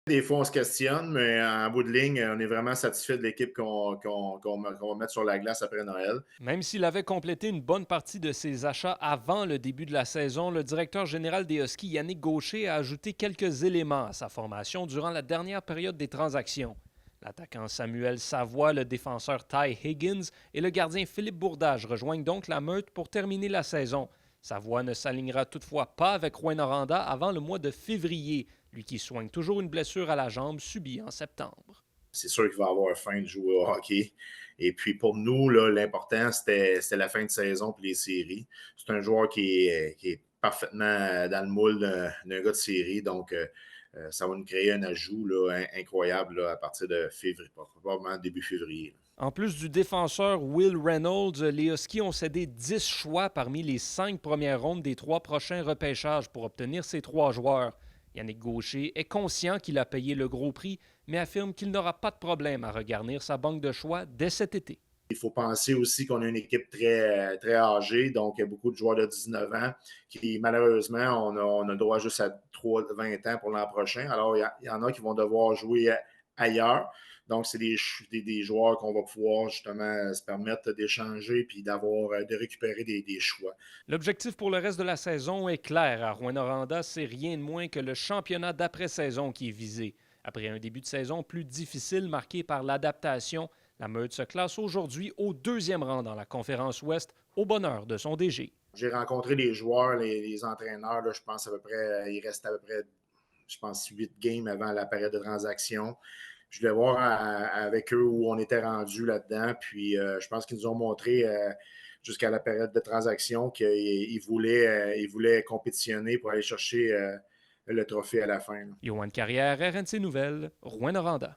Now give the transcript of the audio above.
Des fois, on se questionne, mais en bout de ligne, on est vraiment satisfait de l'équipe qu'on va mettre sur la glace après Noël. Même s'il avait complété une bonne partie de ses achats avant le début de la saison, le directeur général des Huskies, Yannick Gaucher, a ajouté quelques éléments à sa formation durant la dernière période des transactions. L'attaquant Samuel Savoie, le défenseur Ty Higgins et le gardien Philippe Bourdage rejoignent donc la meute pour terminer la saison. Savoie ne s'alignera toutefois pas avec Rouyn-Noranda avant le mois de février, lui qui soigne toujours une blessure à la jambe subie en septembre. C'est sûr qu'il va avoir faim de jouer au hockey. Et puis pour nous, là, l'important, c'était la fin de saison et les séries. C'est un joueur qui est parfaitement dans le moule d'un gars de série. Donc, ça va nous créer un ajout là, incroyable là, à partir de février, probablement début février. Là. En plus du défenseur Will Reynolds, les Huskies ont cédé 10 choix parmi les 5 premières rondes des 3 prochains repêchages pour obtenir ces 3 joueurs. Yannick Gaucher est conscient qu'il a payé le gros prix, mais affirme qu'il n'aura pas de problème à regarnir sa banque de choix dès cet été. Il faut penser aussi qu'on a une équipe très, très âgée, donc il y a beaucoup de joueurs de 19 ans qui, malheureusement, on a le droit juste à 20 ans pour l'an prochain. Alors, il y en a qui vont devoir jouer ailleurs. Donc, c'est des joueurs qu'on va pouvoir justement se permettre d'échanger puis de récupérer des choix. L'objectif pour le reste de la saison est clair. À Rouyn-Noranda, c'est rien de moins que le championnat d'après-saison qui est visé. Après un début de saison plus difficile marqué par l'adaptation, la Meute se classe aujourd'hui au 2e rang dans la conférence Ouest, au bonheur de son DG. J'ai rencontré les joueurs, les entraîneurs, là, je pense à peu près, il reste à peu près, je pense, 8 games avant la période de transaction. Je voulais voir avec eux où on était rendu là-dedans. Puis je pense qu'ils nous ont montré jusqu'à la période de transaction qu'ils voulaient compétitionner pour aller chercher le trophée à la fin. Là. Yoann Carrière, RNC Nouvelles, Rouyn-Noranda.